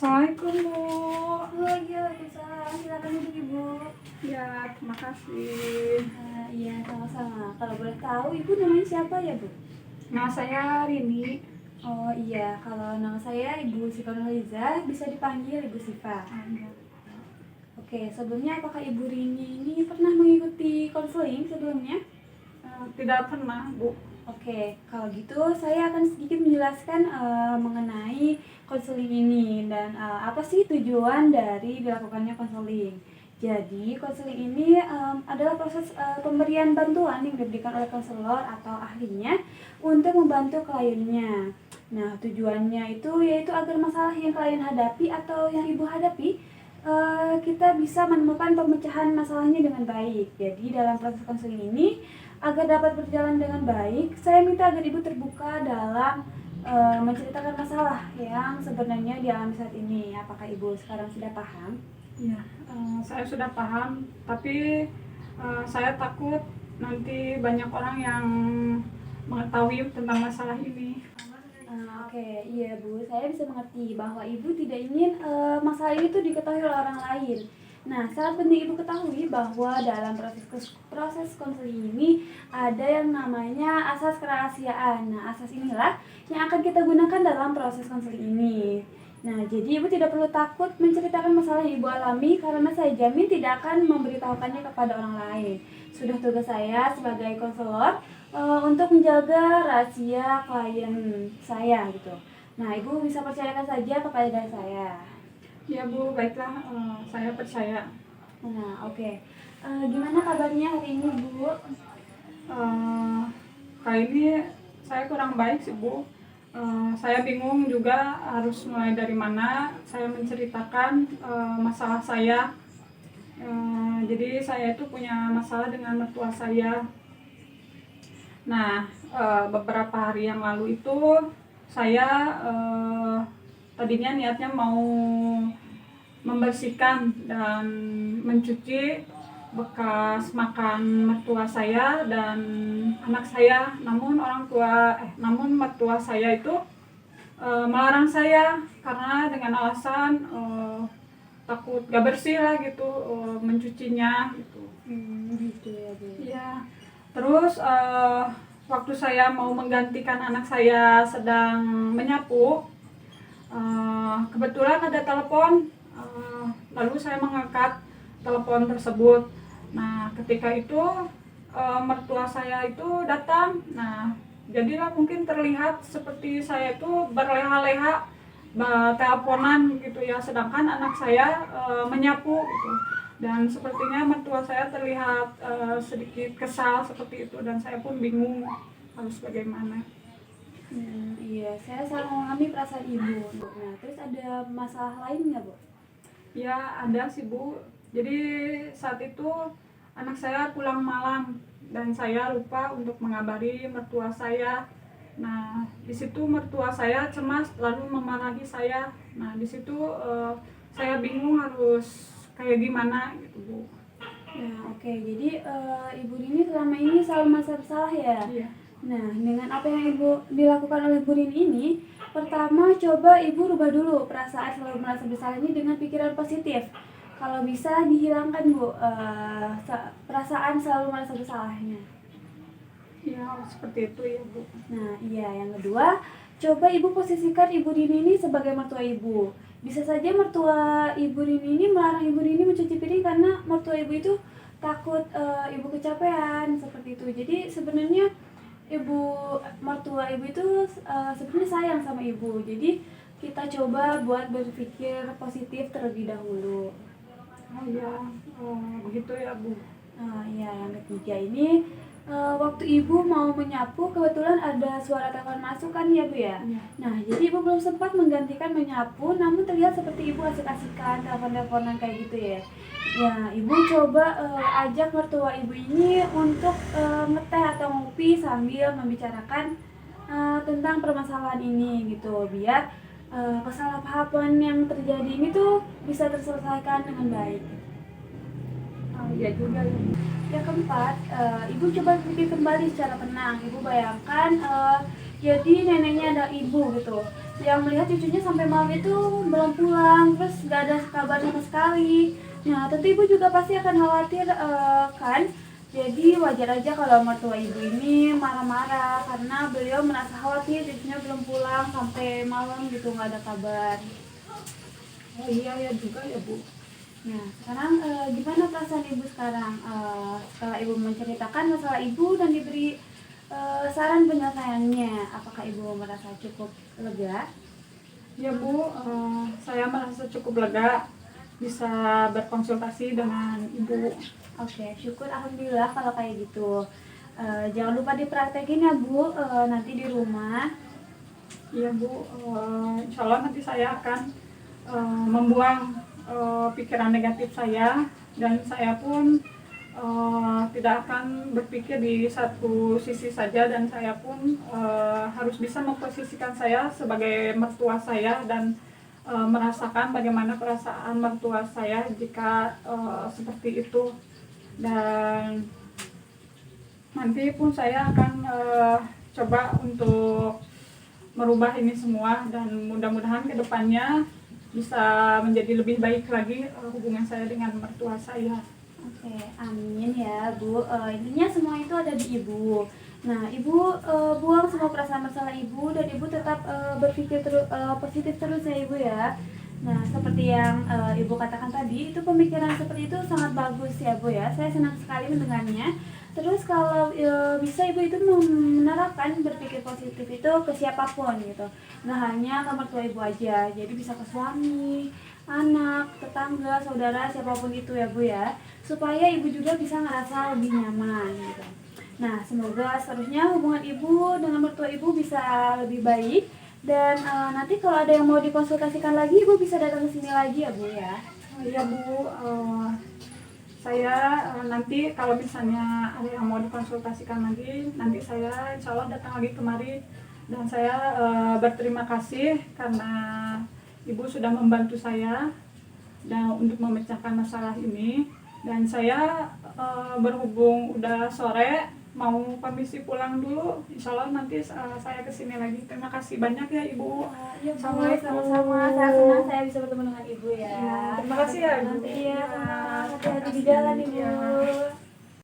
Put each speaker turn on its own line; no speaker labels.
Assalamualaikum, Bu.
Oh iya, Waalaikumsalam. Silakan duduk Ibu.
Ya, terima kasih.
Iya, sama-sama. Kalau boleh tahu, Ibu namanya siapa ya, Bu?
Nah, saya Rini.
Oh iya, kalau nama saya Ibu Sifa Nurhaliza, bisa dipanggil Ibu Sifa. Oke, sebelumnya apakah Ibu Rini ini pernah mengikuti konseling sebelumnya?
Tidak pernah, Bu.
Oke, kalau gitu saya akan sedikit menjelaskan mengenai konseling ini dan apa sih tujuan dari dilakukannya konseling. Jadi, konseling ini adalah proses pemberian bantuan yang diberikan oleh konselor atau ahlinya untuk membantu kliennya. Nah, tujuannya itu yaitu agar masalah yang klien hadapi atau yang Ibu hadapi kita bisa menemukan pemecahan masalahnya dengan baik. Jadi, dalam proses konseling ini agar dapat berjalan dengan baik, saya minta agar Ibu terbuka dalam menceritakan masalah yang sebenarnya dialami saat ini. Apakah Ibu sekarang sudah paham?
Ya, saya sudah paham, tapi saya takut nanti banyak orang yang mengetahui tentang masalah ini.
Oke, iya Bu, saya bisa mengerti bahwa Ibu tidak ingin masalah ini tuh diketahui oleh orang lain. Nah, sangat penting Ibu ketahui bahwa dalam proses konseling ini ada yang namanya asas kerahasiaan. Nah, asas inilah yang akan kita gunakan dalam proses konseling ini. Nah, jadi Ibu tidak perlu takut menceritakan masalah yang Ibu alami karena saya jamin tidak akan memberitahukannya kepada orang lain. Sudah tugas saya sebagai konselor untuk menjaga rahasia klien saya gitu. Nah, Ibu bisa percayakan saja kepada saya.
Ya, Bu, baiklah, saya percaya.
Nah, oke. Gimana kabarnya hari ini, Bu?
Kali ini saya kurang baik sih, Bu. Saya bingung juga harus mulai dari mana saya menceritakan masalah saya. Jadi saya itu punya masalah dengan mertua saya. Nah, beberapa hari yang lalu itu saya tadinya niatnya mau membersihkan dan mencuci bekas makan mertua saya dan anak saya. Namun mertua saya itu melarang saya karena dengan alasan takut gak bersih lah gitu, mencucinya gitu.
Gitu ya, Bu.
Iya. Terus waktu saya mau menggantikan anak saya sedang menyapu, kebetulan ada telepon, lalu saya mengangkat telepon tersebut. Nah, ketika itu mertua saya itu datang. Nah, jadilah mungkin terlihat seperti saya itu berleha-leha teleponan gitu ya, sedangkan anak saya menyapu gitu. Dan sepertinya mertua saya terlihat sedikit kesal seperti itu, dan saya pun bingung harus bagaimana.
Iya, saya sangat memahami perasaan Ibu. Nah, terus ada masalah lain nggak, Bu?
Ya, ada sih, Bu. Jadi saat itu anak saya pulang malam dan saya lupa untuk mengabari mertua saya. Nah, di situ mertua saya cemas lalu memarahi saya. Nah, di situ saya bingung harus kayak gimana gitu, Bu.
Nah, oke. Jadi Ibu Rini selama ini selalu merasa bersalah ya?
Iya.
Nah, dengan apa yang Ibu dilakukan oleh Ibu Rini ini, pertama coba Ibu rubah dulu perasaan selalu merasa bersalah ini dengan pikiran positif. Kalau bisa dihilangkan, Bu, perasaan selalu merasa bersalahnya.
Ya, seperti itu ya, Bu.
Nah, iya, yang kedua, coba Ibu posisikan Ibu Rini ini sebagai mertua Ibu. Bisa saja mertua Ibu Rini ini melarang Ibu Rini mencuci piring karena mertua Ibu itu takut Ibu kecapean, seperti itu. Jadi sebenarnya mertua Ibu itu sebenarnya sayang sama Ibu. Jadi kita coba buat berpikir positif terlebih dahulu.
Oh iya, begitu ya, Bu.
Iya, yang ketiga ini waktu Ibu mau menyapu, kebetulan ada suara telepon masuk kan ya, Bu ya?
Iya.
Nah, jadi Ibu belum sempat menggantikan menyapu, namun terlihat seperti Ibu asik-asikan telepon-teleponan kayak gitu ya. Ya, Ibu coba ajak mertua Ibu ini untuk ngeteh atau ngopi sambil membicarakan tentang permasalahan ini gitu, biar kesalahpahaman yang terjadi ini tuh bisa terselesaikan dengan baik.
Iya juga ya.
Yang keempat, Ibu coba pikir kembali secara tenang. Ibu bayangkan jadi neneknya ada Ibu gitu. yang melihat cucunya sampai malam itu belum pulang, terus gak ada kabar sama sekali. Nah, tentu ibu juga pasti akan khawatir kan. Jadi wajar aja kalau mertua ibu ini marah-marah karena beliau merasa khawatir cucunya belum pulang sampai malam gitu, nggak ada kabar.
Oh iya ya juga ya Bu.
Nah, sekarang gimana perasaan ibu sekarang setelah ibu menceritakan masalah ibu dan diberi saran penyelesaiannya? Apakah ibu merasa cukup lega?
Ya Bu, saya merasa cukup lega bisa berkonsultasi dengan Ibu.
Oke, syukur alhamdulillah kalau kayak gitu. Jangan lupa dipraktekin ya Bu, nanti di rumah.
Iya Bu, insya Allah nanti saya akan membuang pikiran negatif saya, dan saya pun tidak akan berpikir di satu sisi saja, dan saya pun harus bisa memposisikan saya sebagai mertua saya dan merasakan bagaimana perasaan mertua saya jika seperti itu. Dan nanti pun saya akan coba untuk merubah ini semua, dan mudah-mudahan kedepannya bisa menjadi lebih baik lagi hubungan saya dengan mertua saya.
Oke, amin ya Bu. Intinya semua itu ada di ibu. Nah, ibu buang semua perasaan masalah ibu dan ibu tetap berpikir positif terus ya ibu ya. Nah, seperti yang ibu katakan tadi, itu pemikiran seperti itu sangat bagus ya Bu ya. Saya senang sekali mendengarnya. Terus kalau bisa ibu itu menerapkan berpikir positif itu ke siapapun gitu. Nggak hanya ke mertua ibu aja, jadi bisa ke suami, anak, tetangga, saudara, siapapun itu ya Bu ya, supaya ibu juga bisa ngerasa lebih nyaman gitu. Nah, semoga seterusnya hubungan ibu dengan mertua ibu bisa lebih baik, dan nanti kalau ada yang mau dikonsultasikan lagi, ibu bisa datang ke sini lagi ya Bu ya.
Iya Bu, saya nanti kalau misalnya ada yang mau dikonsultasikan lagi, nanti saya insya Allah datang lagi kemari. Dan saya berterima kasih karena Ibu sudah membantu saya dan untuk memecahkan masalah ini. Dan saya berhubung udah sore, mau permisi pulang dulu. Insya Allah nanti saya kesini lagi. Terima kasih banyak ya Ibu.
Iya Bu,
Assalamualaikum.
sama-sama. Saya senang saya bisa bertemu dengan ibu ya.
Terima kasih ya, Bu.
Nanti ya,
Iya.
sama-sama. Hati-hati di jalan ibu.
Iya.